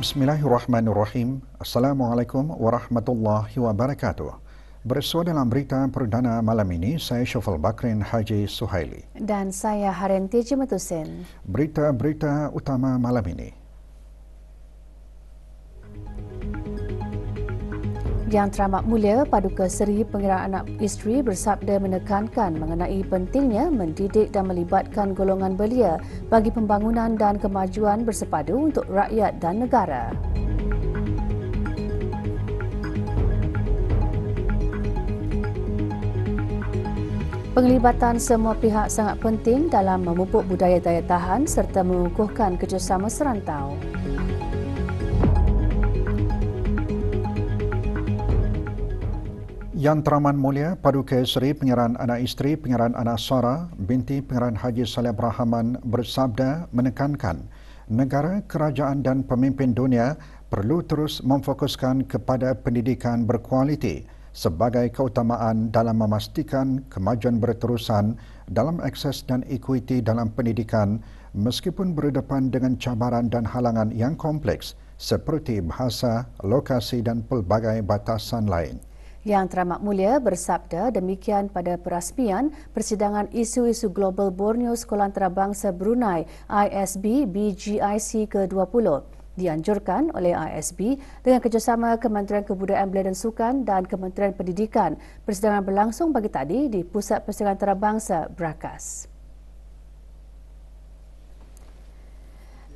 Bismillahirrahmanirrahim. Assalamualaikum warahmatullahi wabarakatuh. Bersua dalam berita perdana malam ini, saya Syafal Bakrin Haji Suhaili. Dan saya Harenti Jematusen. Berita-berita utama malam ini. Yang Teramat Mulia Paduka Seri Penghiraan Anak Isteri bersabda menekankan mengenai pentingnya mendidik dan melibatkan golongan belia bagi pembangunan dan kemajuan bersepadu untuk rakyat dan negara. Penglibatan semua pihak sangat penting dalam memupuk budaya daya tahan serta mengukuhkan kerjasama serantau. Yang Teramat Mulia Paduka Seri Penghiraan Anak Isteri Penghiraan Anak Sara binti Penghiraan Haji Saleh Rahman bersabda menekankan negara, kerajaan dan pemimpin dunia perlu terus memfokuskan kepada pendidikan berkualiti sebagai keutamaan dalam memastikan kemajuan berterusan dalam akses dan ekuiti dalam pendidikan meskipun berdepan dengan cabaran dan halangan yang kompleks seperti bahasa, lokasi dan pelbagai batasan lain. Yang Teramat Mulia bersabda demikian pada perasmian Persidangan Isu-Isu Global Borneo Sekolah Antarabangsa Brunei ISB BGIC ke-20 dianjurkan oleh ISB dengan kerjasama Kementerian Kebudayaan Belia dan Sukan dan Kementerian Pendidikan. Persidangan berlangsung pagi tadi di Pusat Persidangan Antarabangsa Brakas.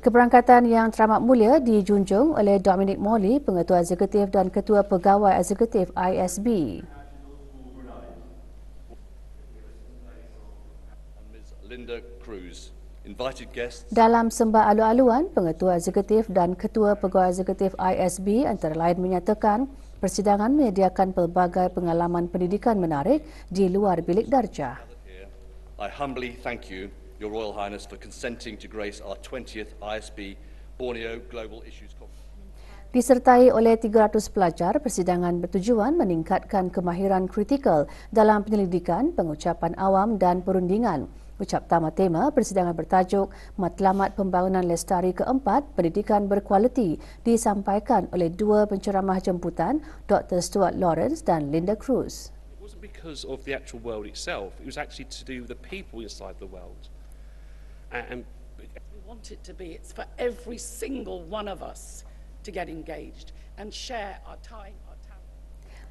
Keberangkatan Yang Teramat Mulia dijunjung oleh Dominic Morley, Pengetua Eksekutif dan Ketua Pegawai Eksekutif ISB. Dalam sembah alu-aluan, Pengetua Eksekutif dan Ketua Pegawai Eksekutif ISB antara lain menyatakan persidangan menyediakan pelbagai pengalaman pendidikan menarik di luar bilik darjah. I humbly thank you, Your Royal Highness, for consenting to grace our 20th ISB Borneo Global Issues Conference. Disertai oleh 300 pelajar, persidangan bertujuan meningkatkan kemahiran kritikal dalam penyelidikan, pengucapan awam dan perundingan. Ucap tema persidangan bertajuk Matlamat Pembangunan Lestari keempat Pendidikan Berkualiti disampaikan oleh dua penceramah jemputan, Dr. Stuart Lawrence dan Linda Cruz. It wasn't because of the actual world itself, it was actually to do with the people inside the world. And we want it to be, it's for every single one of us to get engaged and share our time, our talent.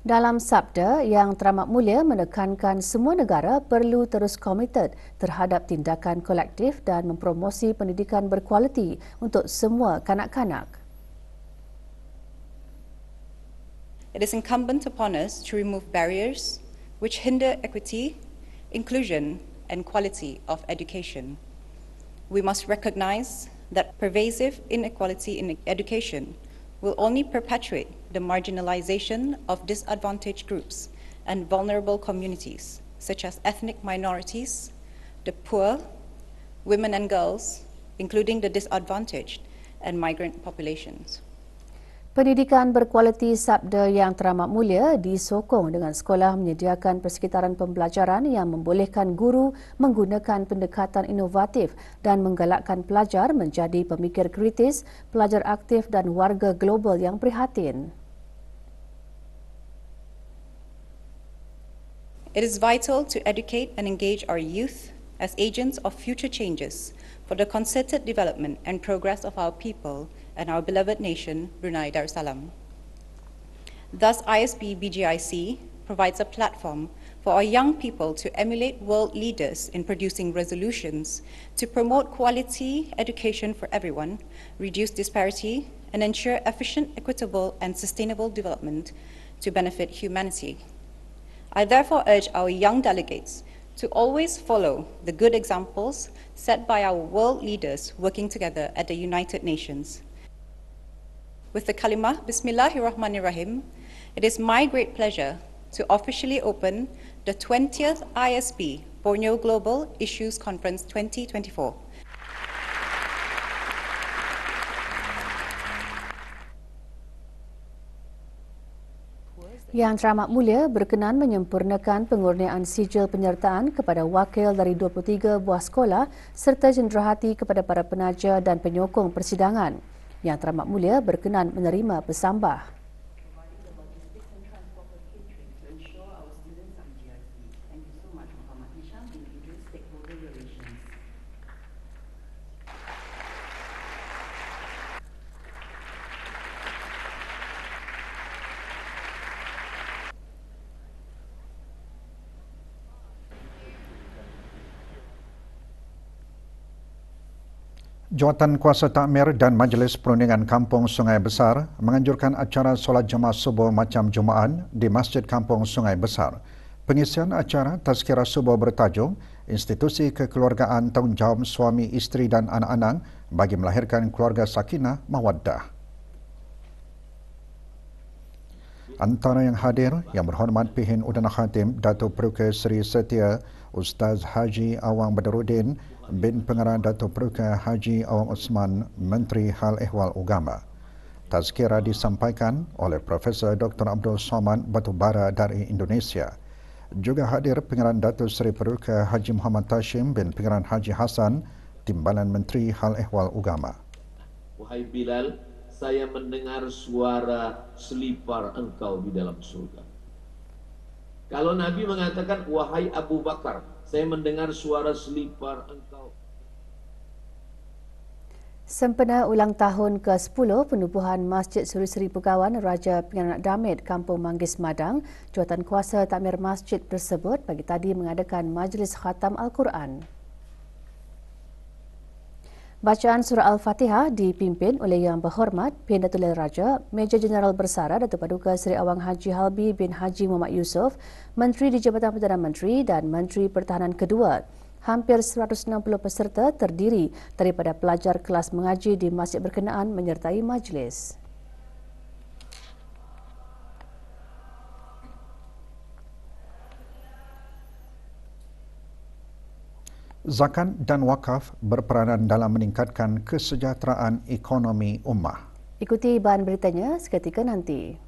Dalam sabda, Yang Teramat Mulia menekankan semua negara perlu terus komited terhadap tindakan kolektif dan mempromosi pendidikan berkualiti untuk semua kanak-kanak. It is incumbent upon us to remove barriers which hinder equity, inclusion and quality of education. We must recognize that pervasive inequality in education will only perpetuate the marginalization of disadvantaged groups and vulnerable communities, such as ethnic minorities, the poor, women and girls, including the disadvantaged, and migrant populations. Pendidikan berkualiti sabda Yang Teramat Mulia disokong dengan sekolah menyediakan persekitaran pembelajaran yang membolehkan guru menggunakan pendekatan inovatif dan menggalakkan pelajar menjadi pemikir kritis, pelajar aktif dan warga global yang prihatin. It is vital to educate and engage our youth as agents of future changes for the concerted development and progress of our people and our beloved nation, Brunei Darussalam. Thus, ISB BGIC provides a platform for our young people to emulate world leaders in producing resolutions to promote quality education for everyone, reduce disparity, and ensure efficient, equitable, and sustainable development to benefit humanity. I therefore urge our young delegates to always follow the good examples set by our world leaders working together at the United Nations. With the kalimah Bismillahirrahmanirrahim, it is my great pleasure to officially open the 20th ISB Borneo Global Issues Conference 2024. Yang Teramat Mulia berkenan menyempurnakan pengurnian sijil penyertaan kepada wakil dari 23 buah sekolah serta cenderahati kepada para penaja dan penyokong persidangan. Yang Teramat Mulia berkenan menerima pesambah. Jawatan Kuasa Takmir dan Majlis Perundingan Kampung Sungai Besar menganjurkan acara solat jemaah subuh macam Jumaat di Masjid Kampung Sungai Besar. Pengisian acara tazkirah subuh bertajuk Institusi Kekeluargaan Tanggungjawab Suami, Isteri dan Anak-anak bagi melahirkan keluarga sakinah mawaddah. Antara yang hadir yang berhormat Pihin Udana Khatim Datuk Peruka Seri Setia Ustaz Haji Awang Badaruddin bin Pengarah Datuk Peruka Haji Awang Osman, Menteri Hal Ehwal Agama. Tazkirah disampaikan oleh Profesor Dr. Abdul Somad Batubara dari Indonesia. Juga hadir Pengarah Datuk Seri Peruka Haji Muhammad Tashim bin Pengarah Haji Hassan, Timbalan Menteri Hal Ehwal Agama. Wahai Bilal, saya mendengar suara selipar engkau di dalam surga. Kalau Nabi mengatakan, wahai Abu Bakar, saya mendengar suara selipar engkau. Sempena ulang tahun ke-10 penubuhan Masjid Suri Seri Pegawan Raja Penganak Damit Kampung Manggis Madang, Jawatan Kuasa Takmir Masjid tersebut pagi tadi mengadakan Majlis Khatam Al-Quran. Bacaan surah Al-Fatihah dipimpin oleh Yang Berhormat P. Datuk Lail Raja, Major Jeneral Bersara Datuk Paduka Seri Awang Haji Halbi bin Haji Muhammad Yusof, Menteri di Jabatan Perdana Menteri dan Menteri Pertahanan kedua. Hampir 160 peserta terdiri daripada pelajar kelas mengaji di masjid berkenaan menyertai majlis. Zakat dan wakaf berperanan dalam meningkatkan kesejahteraan ekonomi ummah. Ikuti bahan beritanya seketika nanti.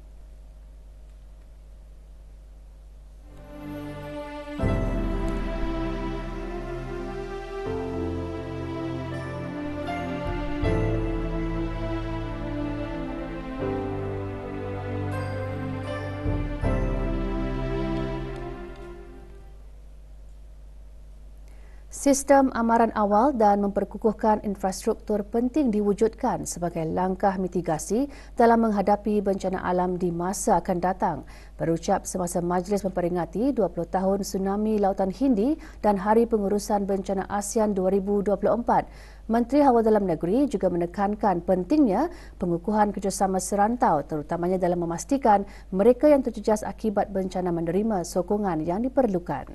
Sistem amaran awal dan memperkukuhkan infrastruktur penting diwujudkan sebagai langkah mitigasi dalam menghadapi bencana alam di masa akan datang. Berucap semasa majlis memperingati 20 tahun Tsunami Lautan Hindi dan Hari Pengurusan Bencana ASEAN 2024. Menteri Hawal Dalam Negeri juga menekankan pentingnya pengukuhan kerjasama serantau terutamanya dalam memastikan mereka yang terjejas akibat bencana menerima sokongan yang diperlukan.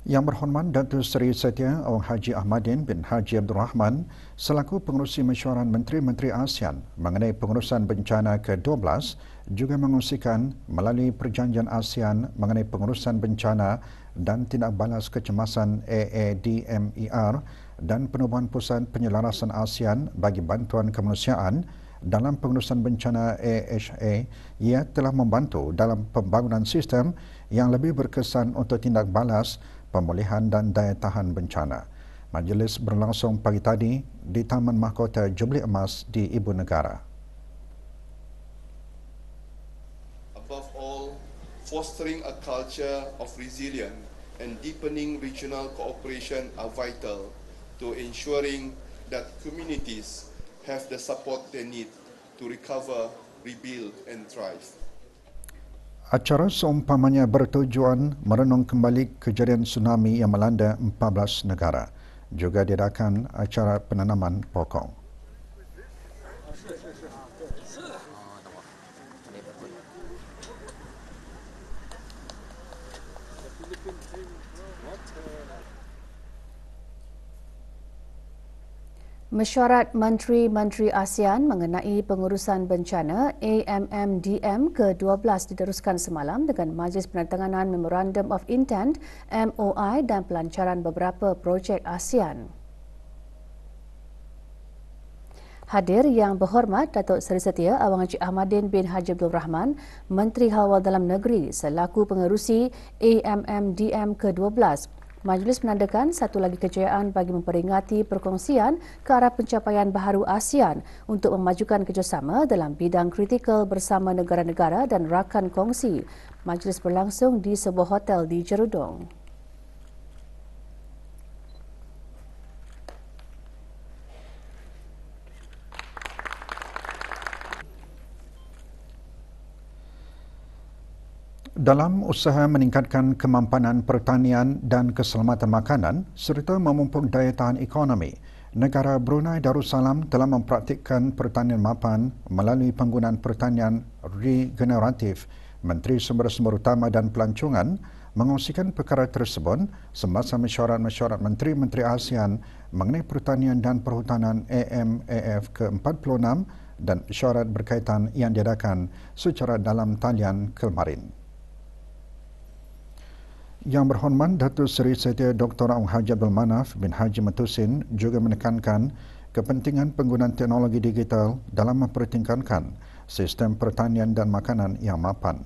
Yang Berhormat Datuk Seri Setia Awang Haji Ahmadin bin Haji Abdul Rahman selaku pengerusi mesyuarat Menteri-Menteri ASEAN mengenai pengurusan bencana ke-12 juga mengungsikan melalui perjanjian ASEAN mengenai pengurusan bencana dan tindak balas kecemasan AADMER dan penubuhan pusat penyelarasan ASEAN bagi bantuan kemanusiaan dalam pengurusan bencana AHA. Ia telah membantu dalam pembangunan sistem yang lebih berkesan untuk tindak balas, pemulihan dan daya tahan bencana. Majlis berlangsung pagi tadi di Taman Mahkota Jubli Emas di Ibu Negara. Above all, fostering a culture of resilience and deepening regional cooperation are vital to ensuring that communities have the support they need to recover, rebuild and thrive. Acara seumpamanya bertujuan merenung kembali kejadian tsunami yang melanda 14 negara. Juga diadakan acara penanaman pokok. Mesyuarat Menteri-Menteri ASEAN mengenai pengurusan bencana AMMDM ke-12 diteruskan semalam dengan Majlis Penandatanganan Memorandum of Intent MOI dan pelancaran beberapa projek ASEAN. Hadir Yang Berhormat Datuk Seri Setia Awang Haji Ahmadin bin Haji Abdul Rahman, Menteri Hawal Dalam Negeri selaku pengerusi AMMDM ke-12. Majlis menandakan satu lagi kejayaan bagi memperingati perkongsian ke arah pencapaian baharu ASEAN untuk memajukan kerjasama dalam bidang kritikal bersama negara-negara dan rakan kongsi. Majlis berlangsung di sebuah hotel di Jerudong. Dalam usaha meningkatkan kemampanan pertanian dan keselamatan makanan serta memupuk daya tahan ekonomi, negara Brunei Darussalam telah mempraktikkan pertanian mapan melalui penggunaan pertanian regeneratif. Menteri Sumber-Sumber Utama dan Pelancongan mengongsikan perkara tersebut semasa mesyuarat Menteri-Menteri ASEAN mengenai pertanian dan perhutanan AMAF ke-46 dan mesyuarat berkaitan yang diadakan secara dalam talian kemarin. Yang Berhormat Datuk Seri Setia Dr. Ong Haji Abdul Manaf bin Haji Matusin juga menekankan kepentingan penggunaan teknologi digital dalam mempertingkatkan sistem pertanian dan makanan yang mapan.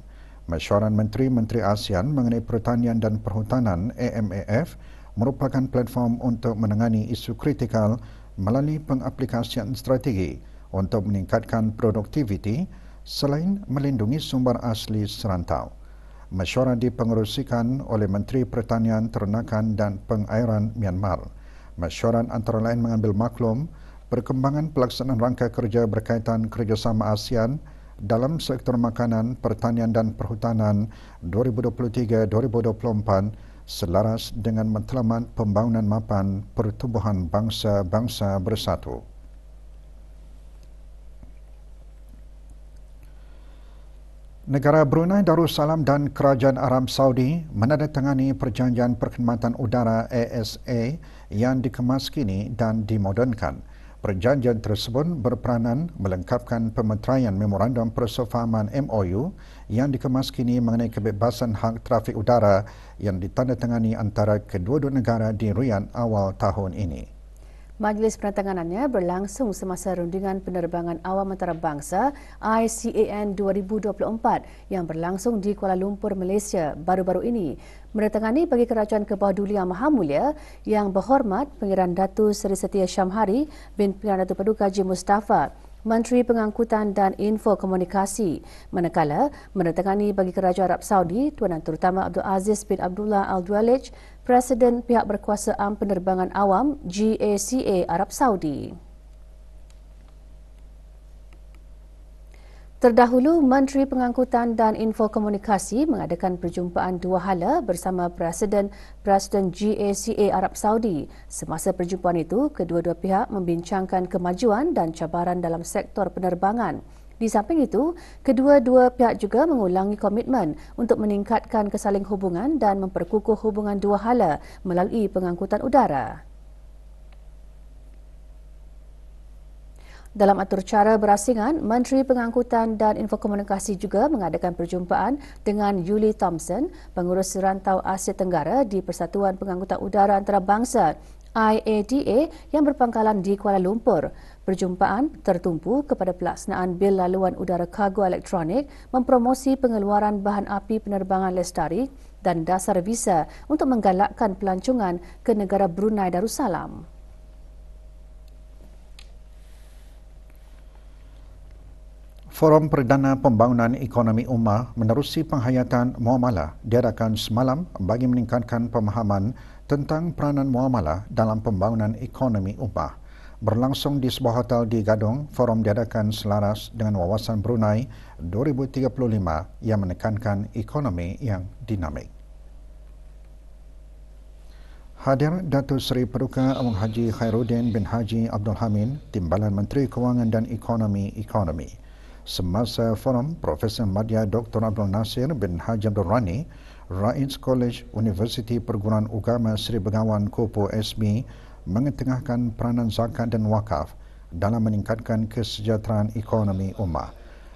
Mesyuarat Menteri-Menteri ASEAN mengenai pertanian dan perhutanan AMAF merupakan platform untuk menangani isu kritikal melalui pengaplikasian strategi untuk meningkatkan produktiviti selain melindungi sumber asli serantau. Mesyuarat dipengerusikan oleh Menteri Pertanian, Ternakan dan Pengairan Myanmar. Mesyuarat antara lain mengambil maklum perkembangan pelaksanaan rangka kerja berkaitan kerjasama ASEAN dalam sektor makanan, pertanian dan perhutanan 2023-2024 selaras dengan matlamat pembangunan mapan pertubuhan bangsa-bangsa bersatu. Negara Brunei Darussalam dan Kerajaan Arab Saudi menandatangani perjanjian perkhidmatan udara ASA yang dikemaskini dan dimodernkan. Perjanjian tersebut berperanan melengkapkan pemeteraian Memorandum Persefahaman MOU yang dikemaskini mengenai kebebasan hak trafik udara yang ditandatangani antara kedua-dua negara di Riyadh awal tahun ini. Majlis penandatanganannya berlangsung semasa rundingan penerbangan awam antarabangsa ICAN 2024 yang berlangsung di Kuala Lumpur, Malaysia baru-baru ini. Menandatangani bagi Kerajaan ke bawah Duli Yang Maha Mulia Yang Berhormat Pangeran Datuk Seri Setia Syamhari bin Pangeran Datuk Paduka Haji Mustafa, Menteri Pengangkutan dan Info Komunikasi, manakala menandatangani bagi Kerajaan Arab Saudi Tuan Terutama Abdul Aziz bin Abdullah Al-Dualij, Presiden Pihak Berkuasa Am Penerbangan Awam GACA Arab Saudi. Terdahulu, Menteri Pengangkutan dan Info Komunikasi mengadakan perjumpaan dua hala bersama Presiden GACA Arab Saudi. Semasa perjumpaan itu, kedua-dua pihak membincangkan kemajuan dan cabaran dalam sektor penerbangan. Di samping itu, kedua-dua pihak juga mengulangi komitmen untuk meningkatkan kesaling hubungan dan memperkukuh hubungan dua hala melalui pengangkutan udara. Dalam atur cara berasingan, Menteri Pengangkutan dan Info Komunikasi juga mengadakan perjumpaan dengan Yuli Thompson, Pengurus Rantau Asia Tenggara di Persatuan Pengangkutan Udara Antarabangsa IATA yang berpangkalan di Kuala Lumpur. Perjumpaan tertumpu kepada pelaksanaan Bil Laluan Udara Kargo Elektronik, mempromosi pengeluaran bahan api penerbangan lestari dan dasar visa untuk menggalakkan pelancongan ke negara Brunei Darussalam. Forum Perdana Pembangunan Ekonomi Ummah menerusi penghayatan muamalah diadakan semalam bagi meningkatkan pemahaman tentang peranan muamalah dalam pembangunan ekonomi ummah. Berlangsung di sebuah hotel di Gadong, forum diadakan selaras dengan Wawasan Brunei 2035 yang menekankan ekonomi yang dinamik. Hadir Datuk Seri Paduka Awang Haji Khairuddin bin Haji Abdul Hamid, Timbalan Menteri Kewangan dan Ekonomi. Semasa forum, Profesor Madya Dr. Abdul Nasir bin Haji Abdul Rani, Rais College Universiti Perguruan Agama Seri Begawan Kupu SB mengetengahkan peranan zakat dan wakaf dalam meningkatkan kesejahteraan ekonomi ummah.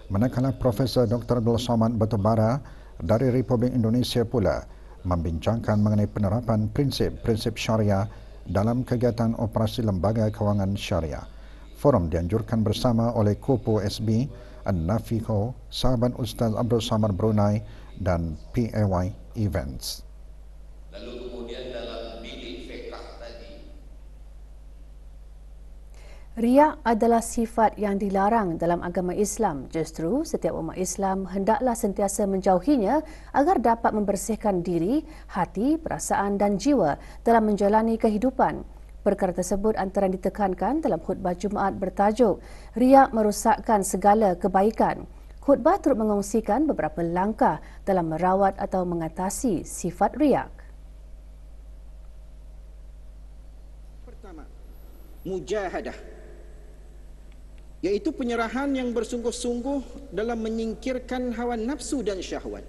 Manakala Profesor Dr. Abdul Somad Batubara dari Republik Indonesia pula membincangkan mengenai penerapan prinsip-prinsip syariah dalam kegiatan operasi lembaga kewangan syariah. Forum dianjurkan bersama oleh Kupu SB, An-Nafiqo, Sahabat Ustaz Abdul Samad Brunei dan PAY Events. Lalu kemudian dalam Riak adalah sifat yang dilarang dalam agama Islam. Justru, setiap umat Islam hendaklah sentiasa menjauhinya agar dapat membersihkan diri, hati, perasaan dan jiwa dalam menjalani kehidupan. Perkara tersebut antara ditekankan dalam khutbah Jumaat bertajuk Riak merosakkan segala kebaikan. Khutbah turut mengongsikan beberapa langkah dalam merawat atau mengatasi sifat riak. Pertama, mujahadah, iaitu penyerahan yang bersungguh-sungguh dalam menyingkirkan hawa nafsu dan syahwat.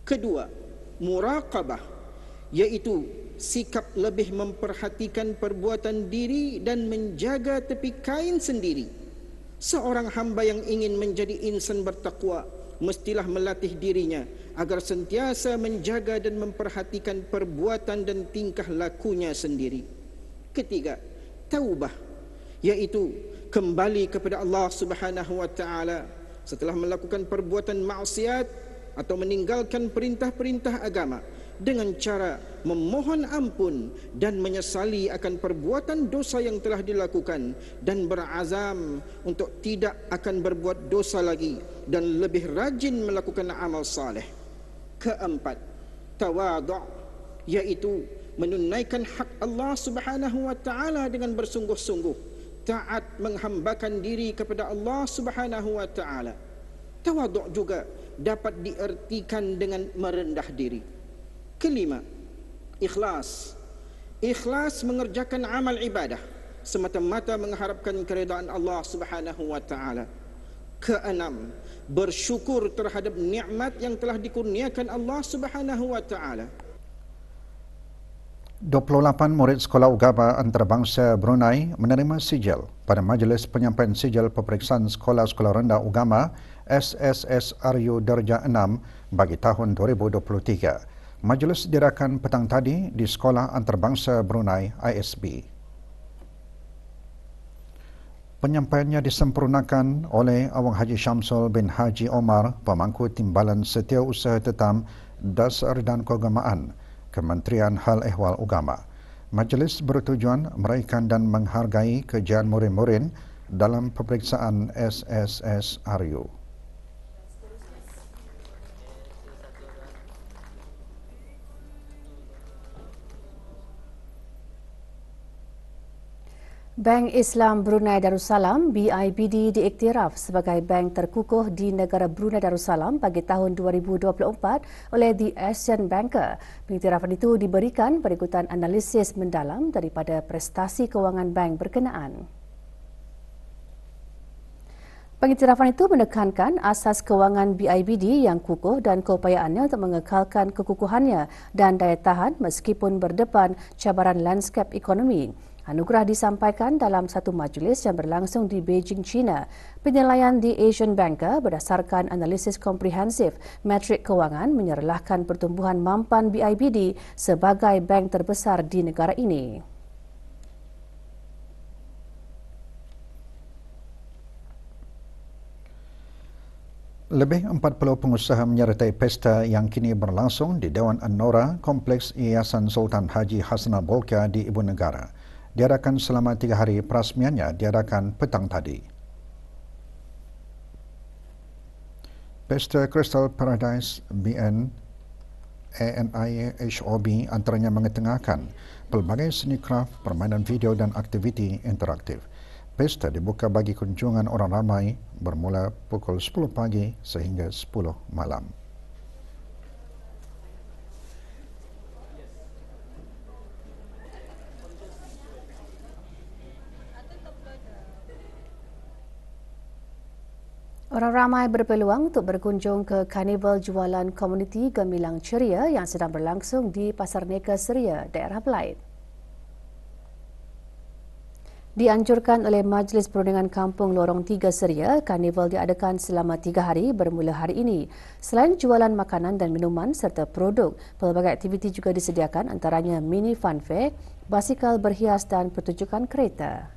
Kedua, muraqabah, iaitu sikap lebih memperhatikan perbuatan diri dan menjaga tepi kain sendiri. Seorang hamba yang ingin menjadi insan bertakwa mestilah melatih dirinya agar sentiasa menjaga dan memperhatikan perbuatan dan tingkah lakunya sendiri. Ketiga, taubah, iaitu kembali kepada Allah Subhanahu wa taala setelah melakukan perbuatan maksiat atau meninggalkan perintah-perintah agama dengan cara memohon ampun dan menyesali akan perbuatan dosa yang telah dilakukan dan berazam untuk tidak akan berbuat dosa lagi dan lebih rajin melakukan amal saleh. Keempat, tawadhu', iaitu menunaikan hak Allah Subhanahu wa taala dengan bersungguh-sungguh, taat menghambakan diri kepada Allah Subhanahu wa taala. Tawaduk juga dapat diertikan dengan merendah diri. Kelima, ikhlas. Ikhlas mengerjakan amal ibadah semata-mata mengharapkan keridaan Allah Subhanahu wa taala. Keenam, bersyukur terhadap nikmat yang telah dikurniakan Allah Subhanahu wa taala. 28 murid Sekolah Ugama Antarabangsa Brunei menerima sijil pada Majlis Penyampaian Sijil Peperiksaan Sekolah-Sekolah Rendah Ugama SSSRU Darjah 6 bagi tahun 2023. Majlis diadakan petang tadi di Sekolah Antarabangsa Brunei ISB. Penyampaiannya disempurnakan oleh Awang Haji Syamsul bin Haji Omar, Pemangku Timbalan Setiausaha Tetam Dasar dan Keagamaan, Kementerian Hal Ehwal Ugama. Majlis bertujuan meraihkan dan menghargai kejayaan murid-murid dalam peperiksaan SSSRU. Bank Islam Brunei Darussalam BIBD diiktiraf sebagai bank terkukuh di negara Brunei Darussalam bagi tahun 2024 oleh The Asian Banker. Pengiktirafan itu diberikan berikutan analisis mendalam daripada prestasi kewangan bank berkenaan. Pengiktirafan itu menekankan asas kewangan BIBD yang kukuh dan keupayaannya untuk mengekalkan kekukuhannya dan daya tahan meskipun berdepan cabaran lanskap ekonomi. Anugerah disampaikan dalam satu majlis yang berlangsung di Beijing, China. Penilaian The Asian Banker berdasarkan analisis komprehensif metrik kewangan menyerlahkan pertumbuhan mampan BIBD sebagai bank terbesar di negara ini. Lebih 40 pengusaha menyertai pesta yang kini berlangsung di Dewan An-Nora, Kompleks Yayasan Sultan Haji Hassanal Bolkiah di Ibu Negara. Diadakan selama 3 hari, perasmiannya diadakan petang tadi. Pesta Crystal Paradise BN ANIHOB antaranya mengetengahkan pelbagai seni kraf, permainan video dan aktiviti interaktif. Pesta dibuka bagi kunjungan orang ramai bermula pukul 10 pagi sehingga 10 malam. Orang ramai berpeluang untuk berkunjung ke Karnival Jualan Komuniti Gemilang Ceria yang sedang berlangsung di Pasar Neka Seria, daerah Belait. Dianjurkan oleh Majlis Perundingan Kampung Lorong 3 Seria, Karnival diadakan selama 3 hari bermula hari ini. Selain jualan makanan dan minuman serta produk, pelbagai aktiviti juga disediakan antaranya mini fun fair, basikal berhias dan pertunjukan kereta.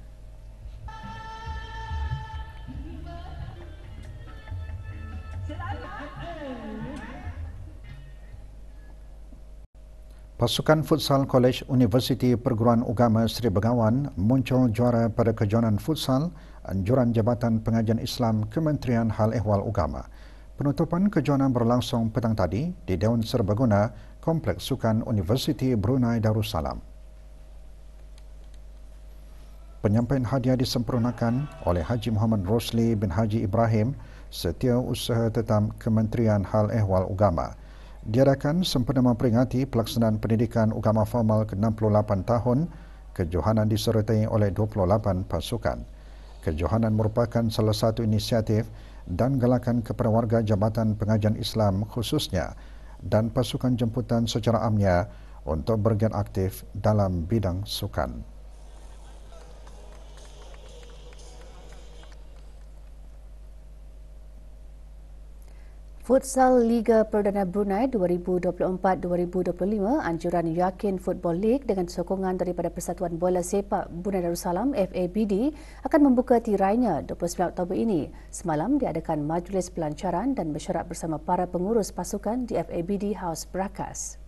Pasukan Futsal College Universiti Perguruan Agama Seri Begawan muncul juara pada kejohanan futsal anjuran Jabatan Pengajian Islam Kementerian Hal Ehwal Agama. Penutupan kejohanan berlangsung petang tadi di Dewan Serbaguna, Kompleks Sukan Universiti Brunei Darussalam. Penyampaian hadiah disempurnakan oleh Haji Muhammad Rosli bin Haji Ibrahim, Setiausaha Tetap Kementerian Hal Ehwal Agama. Diadakan sempena memperingati pelaksanaan pendidikan agama formal ke-68 tahun, kejohanan disertai oleh 28 pasukan. Kejohanan merupakan salah satu inisiatif dan galakan kepada warga Jabatan Pengajian Islam khususnya dan pasukan jemputan secara amnya untuk bergiat aktif dalam bidang sukan. Futsal Liga Perdana Brunei 2024-2025 anjuran Yakin Football League dengan sokongan daripada Persatuan Bola Sepak Brunei Darussalam FABD akan membuka tirainya 29 Oktober ini. Semalam diadakan majlis pelancaran dan mesyuarat bersama para pengurus pasukan di FABD House Berakas.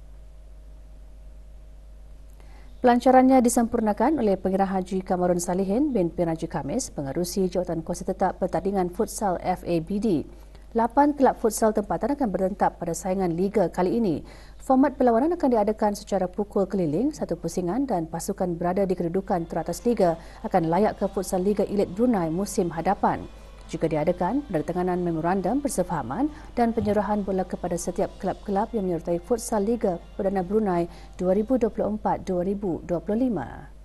Pelancarannya disempurnakan oleh Pengira Haji Kamarun Salihin bin Piraji Kamis, pengerusi Jawatan Kuasa Tetap Pertandingan Futsal FABD. 8 kelab futsal tempatan akan bertentap pada saingan Liga kali ini. Format perlawanan akan diadakan secara pukul keliling, satu pusingan dan pasukan berada di kedudukan teratas Liga akan layak ke Futsal Liga Elit Brunei musim hadapan. Juga diadakan penandatanganan memorandum persefahaman dan penyerahan bola kepada setiap kelab-kelab yang menyertai Futsal Liga Perdana Brunei 2024-2025.